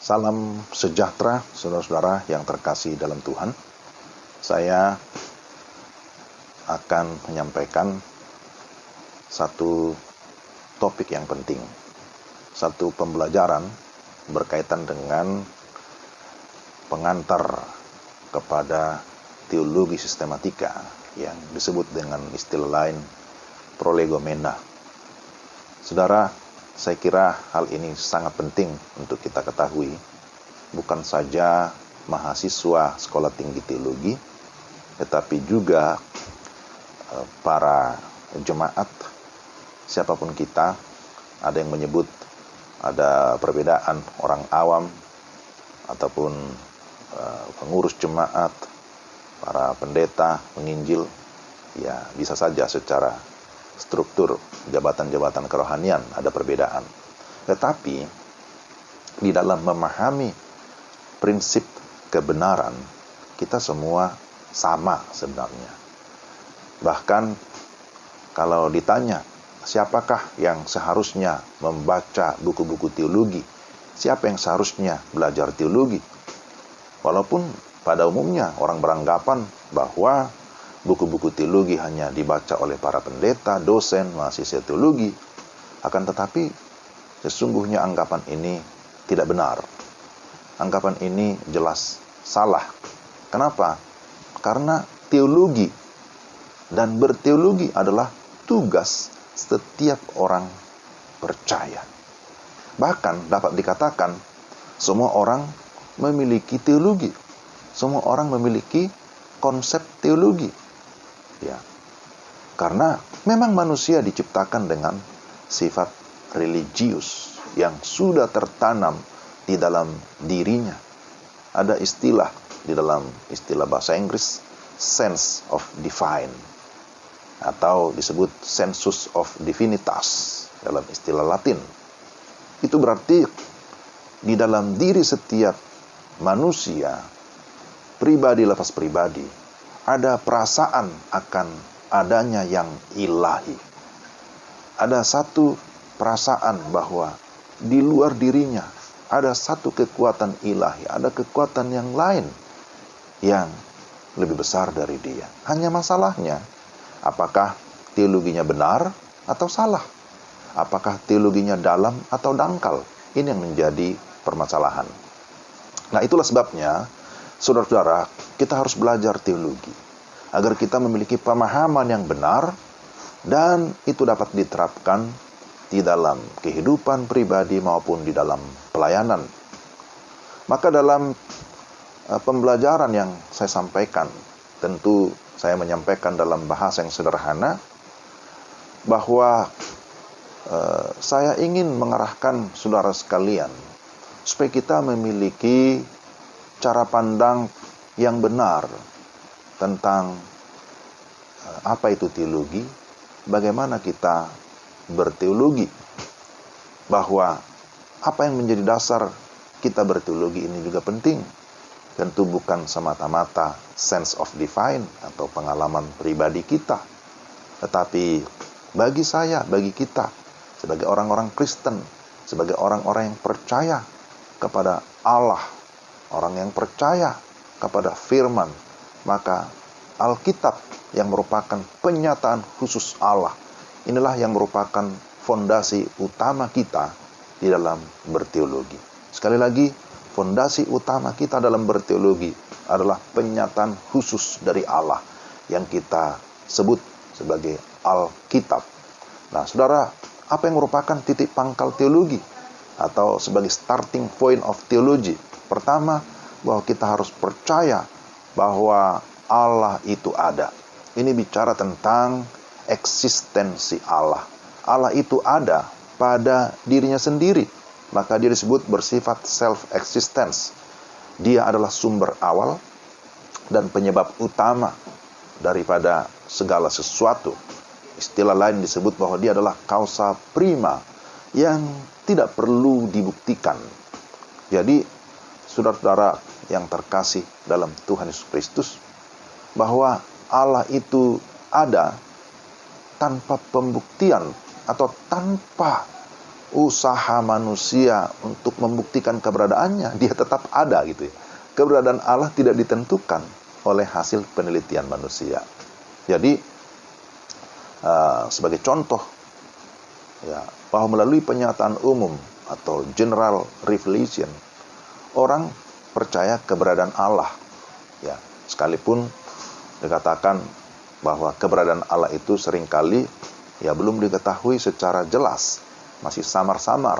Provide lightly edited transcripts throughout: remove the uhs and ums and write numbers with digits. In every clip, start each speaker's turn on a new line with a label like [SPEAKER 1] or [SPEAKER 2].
[SPEAKER 1] Salam sejahtera, saudara-saudara yang terkasih dalam Tuhan. Saya akan menyampaikan satu topik yang penting, satu pembelajaran berkaitan dengan pengantar kepada teologi sistematika yang disebut dengan istilah lain prolegomena. Saudara, saya kira hal ini sangat penting untuk kita ketahui, bukan saja mahasiswa sekolah tinggi teologi, tetapi juga para jemaat, siapapun kita. Ada yang menyebut ada perbedaan orang awam ataupun pengurus jemaat, para pendeta, penginjil, ya bisa saja secara struktur jabatan-jabatan kerohanian ada perbedaan. Tetapi di dalam memahami prinsip kebenaran, kita semua sama sebenarnya. Bahkan kalau ditanya, siapakah yang seharusnya membaca buku-buku teologi? Siapa yang seharusnya belajar teologi? Walaupun pada umumnya orang beranggapan bahwa buku-buku teologi hanya dibaca oleh para pendeta, dosen, mahasiswa teologi. Akan tetapi, sesungguhnya anggapan ini tidak benar. Anggapan ini jelas salah. Kenapa? Karena teologi dan berteologi adalah tugas setiap orang percaya. Bahkan dapat dikatakan, semua orang memiliki teologi. Semua orang memiliki konsep teologi. Ya, karena memang manusia diciptakan dengan sifat religius yang sudah tertanam di dalam dirinya. Ada istilah di dalam istilah bahasa Inggris, sense of divine, atau disebut sensus of divinitas dalam istilah Latin. Itu berarti di dalam diri setiap manusia, pribadi lepas pribadi, ada perasaan akan adanya yang ilahi. Ada satu perasaan bahwa di luar dirinya ada satu kekuatan ilahi, ada kekuatan yang lain yang lebih besar dari dia. Hanya masalahnya, apakah teologinya benar atau salah? Apakah teologinya dalam atau dangkal? Ini yang menjadi permasalahan. Nah, itulah sebabnya, saudara-saudara, kita harus belajar teologi agar kita memiliki pemahaman yang benar dan itu dapat diterapkan di dalam kehidupan pribadi maupun di dalam pelayanan. Maka dalam pembelajaran yang saya sampaikan, tentu saya menyampaikan dalam bahasa yang sederhana bahwa saya ingin mengarahkan saudara sekalian supaya kita memiliki cara pandang yang benar tentang apa itu teologi, bagaimana kita berteologi, bahwa apa yang menjadi dasar kita berteologi ini juga penting. Tentu bukan semata-mata sense of divine atau pengalaman pribadi kita, tetapi bagi saya, bagi kita, sebagai orang-orang Kristen, sebagai orang-orang yang percaya kepada Allah, orang yang percaya kepada firman, maka Alkitab yang merupakan penyataan khusus Allah, inilah yang merupakan fondasi utama kita di dalam berteologi. Sekali lagi, fondasi utama kita dalam berteologi adalah penyataan khusus dari Allah yang kita sebut sebagai Alkitab. Nah, saudara, apa yang merupakan titik pangkal teologi atau sebagai starting point of theology? Pertama, bahwa kita harus percaya bahwa Allah itu ada. Ini bicara tentang eksistensi Allah. Allah itu ada pada dirinya sendiri. Maka dia disebut bersifat self-existence. Dia adalah sumber awal dan penyebab utama daripada segala sesuatu. Istilah lain disebut bahwa dia adalah causa prima yang tidak perlu dibuktikan. Jadi, saudara-saudara yang terkasih dalam Tuhan Yesus Kristus, bahwa Allah itu ada tanpa pembuktian atau tanpa usaha manusia untuk membuktikan keberadaannya, dia tetap ada gitu ya. Keberadaan Allah tidak ditentukan oleh hasil penelitian manusia. Jadi sebagai contoh ya, bahwa melalui penyataan umum atau general revelation, orang percaya keberadaan Allah ya, sekalipun dikatakan bahwa keberadaan Allah itu seringkali ya belum diketahui secara jelas, masih samar-samar.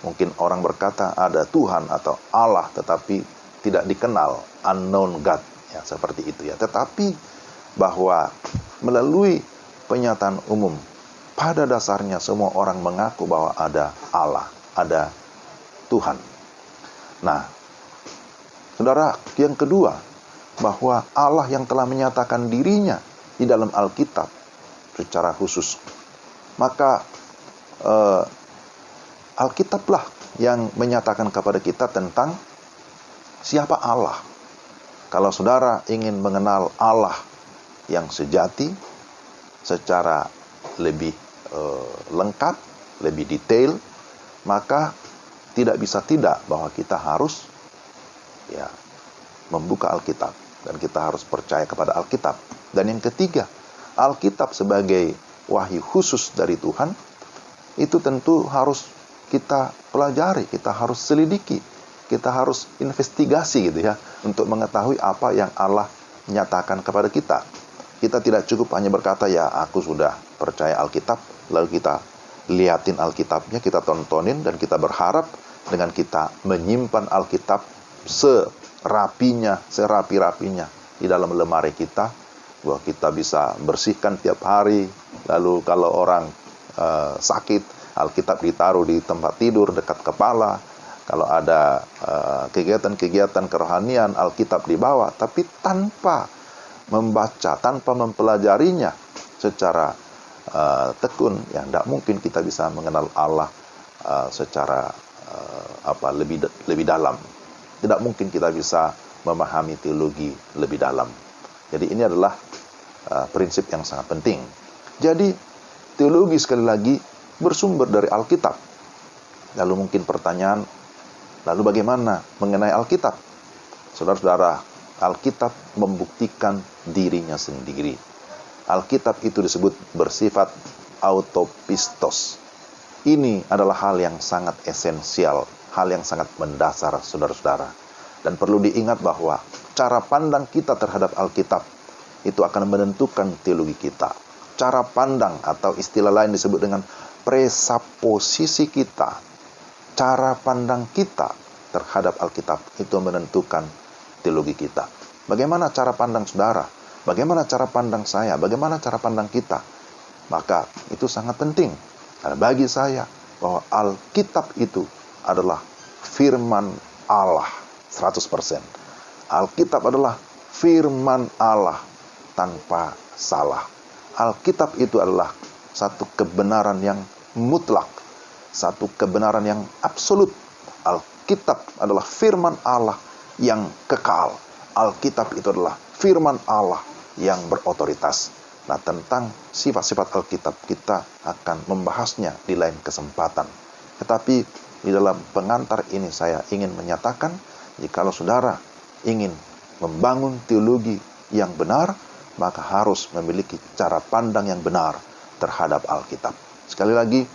[SPEAKER 1] Mungkin orang berkata ada Tuhan atau Allah tetapi tidak dikenal, unknown God ya, seperti itu ya. Tetapi bahwa melalui penyataan umum, pada dasarnya semua orang mengaku bahwa ada Allah, ada Tuhan. Nah, saudara, yang kedua, bahwa Allah yang telah menyatakan dirinya di dalam Alkitab secara khusus, maka Alkitablah yang menyatakan kepada kita tentang siapa Allah. Kalau saudara ingin mengenal Allah yang sejati secara lebih lengkap, lebih detail, maka tidak bisa tidak bahwa kita harus ya membuka Alkitab, dan kita harus percaya kepada Alkitab. Dan yang ketiga, Alkitab sebagai wahyu khusus dari Tuhan, itu tentu harus kita pelajari, kita harus selidiki, kita harus investigasi gitu ya, untuk mengetahui apa yang Allah nyatakan kepada kita. Kita tidak cukup hanya berkata, ya aku sudah percaya Alkitab, lalu kita liatin Alkitabnya, kita tontonin, dan kita berharap dengan kita menyimpan Alkitab serapi-rapinya di dalam lemari kita, bahwa kita bisa bersihkan tiap hari. Lalu kalau orang sakit, Alkitab ditaruh di tempat tidur dekat kepala. Kalau ada kegiatan-kegiatan kerohanian, Alkitab dibawa, tapi tanpa membaca, tanpa mempelajarinya secara tekun, ya tidak mungkin kita bisa mengenal Allah secara lebih dalam. Tidak mungkin kita bisa memahami teologi lebih dalam. Jadi ini adalah prinsip yang sangat penting. Jadi teologi sekali lagi bersumber dari Alkitab. Lalu mungkin pertanyaan, lalu bagaimana mengenai Alkitab? Saudara-saudara, Alkitab membuktikan dirinya sendiri. Alkitab itu disebut bersifat autopistos. Ini adalah hal yang sangat esensial, hal yang sangat mendasar, saudara-saudara. Dan perlu diingat bahwa cara pandang kita terhadap Alkitab itu akan menentukan teologi kita. Cara pandang atau istilah lain disebut dengan presaposisi kita. Cara pandang kita terhadap Alkitab itu menentukan teologi kita. Bagaimana cara pandang saudara? Bagaimana cara pandang saya? Bagaimana cara pandang kita? Maka itu sangat penting. Karena bagi saya bahwa Alkitab itu adalah firman Allah 100%. Alkitab adalah firman Allah tanpa salah. Alkitab itu adalah satu kebenaran yang mutlak, satu kebenaran yang absolut. Alkitab adalah firman Allah yang kekal. Alkitab itu adalah firman Allah yang berotoritas. Nah, tentang sifat-sifat Alkitab kita akan membahasnya di lain kesempatan. Tetapi di dalam pengantar ini saya ingin menyatakan, jikalau saudara ingin membangun teologi yang benar, maka harus memiliki cara pandang yang benar terhadap Alkitab. Sekali lagi,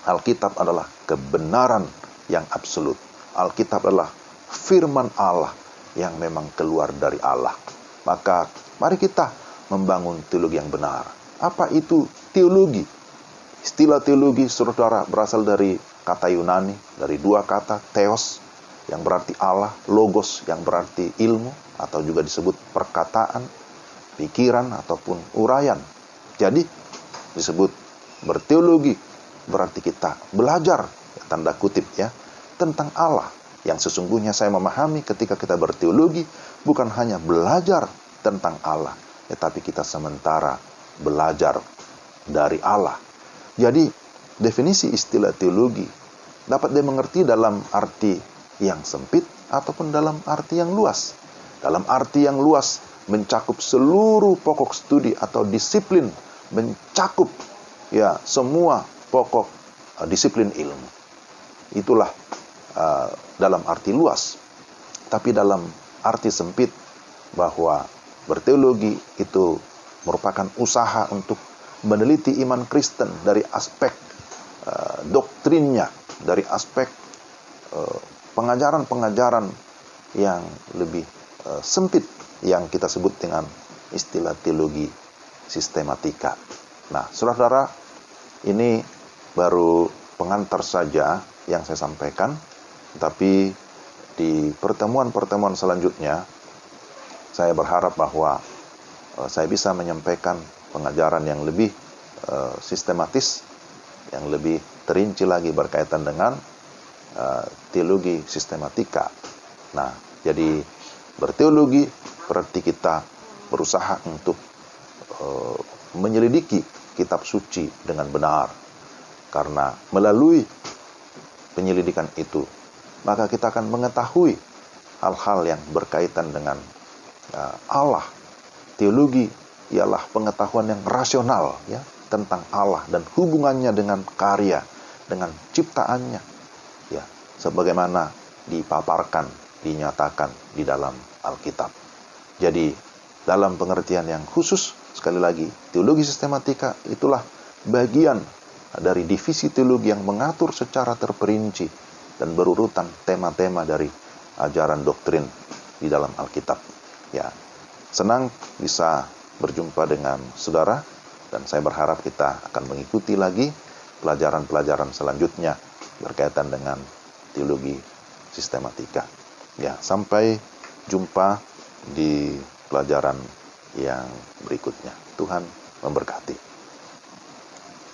[SPEAKER 1] Alkitab adalah kebenaran yang absolut. Alkitab adalah firman Allah yang memang keluar dari Allah. Maka mari kita membangun teologi yang benar. Apa itu teologi? Istilah teologi, saudara, berasal dari kata Yunani, dari dua kata, theos, yang berarti Allah, logos, yang berarti ilmu, atau juga disebut perkataan, pikiran, ataupun uraian. Jadi, disebut berteologi, berarti kita belajar, tanda kutip ya, tentang Allah. Yang sesungguhnya saya memahami ketika kita berteologi, bukan hanya belajar tentang Allah, tetapi kita sementara belajar dari Allah. Jadi, definisi istilah teologi dapat dimengerti dalam arti yang sempit ataupun dalam arti yang luas. Dalam arti yang luas mencakup seluruh pokok studi atau disiplin, mencakup ya semua pokok disiplin ilmu. Itulah dalam arti luas. Tapi dalam arti sempit, bahwa berteologi itu merupakan usaha untuk meneliti iman Kristen dari aspek doktrinnya, dari aspek pengajaran-pengajaran yang lebih sempit, yang kita sebut dengan istilah teologi sistematika. Nah, saudara-saudara, ini baru pengantar saja yang saya sampaikan, tapi di pertemuan-pertemuan selanjutnya saya berharap bahwa saya bisa menyampaikan pengajaran yang lebih sistematis, yang lebih terinci lagi berkaitan dengan teologi sistematika. Nah, jadi berteologi berarti kita berusaha untuk menyelidiki kitab suci dengan benar. Karena melalui penyelidikan itu, maka kita akan mengetahui hal-hal yang berkaitan dengan Allah. Teologi ialah pengetahuan yang rasional, ya, tentang Allah dan hubungannya dengan karya, dengan ciptaannya, ya, sebagaimana dipaparkan, dinyatakan di dalam Alkitab. Jadi dalam pengertian yang khusus, sekali lagi, teologi sistematika itulah bagian dari divisi teologi yang mengatur secara terperinci dan berurutan tema-tema dari ajaran doktrin di dalam Alkitab. Ya, senang bisa berjumpa dengan saudara, dan saya berharap kita akan mengikuti lagi pelajaran-pelajaran selanjutnya berkaitan dengan teologi sistematika. Ya, sampai jumpa di pelajaran yang berikutnya. Tuhan memberkati.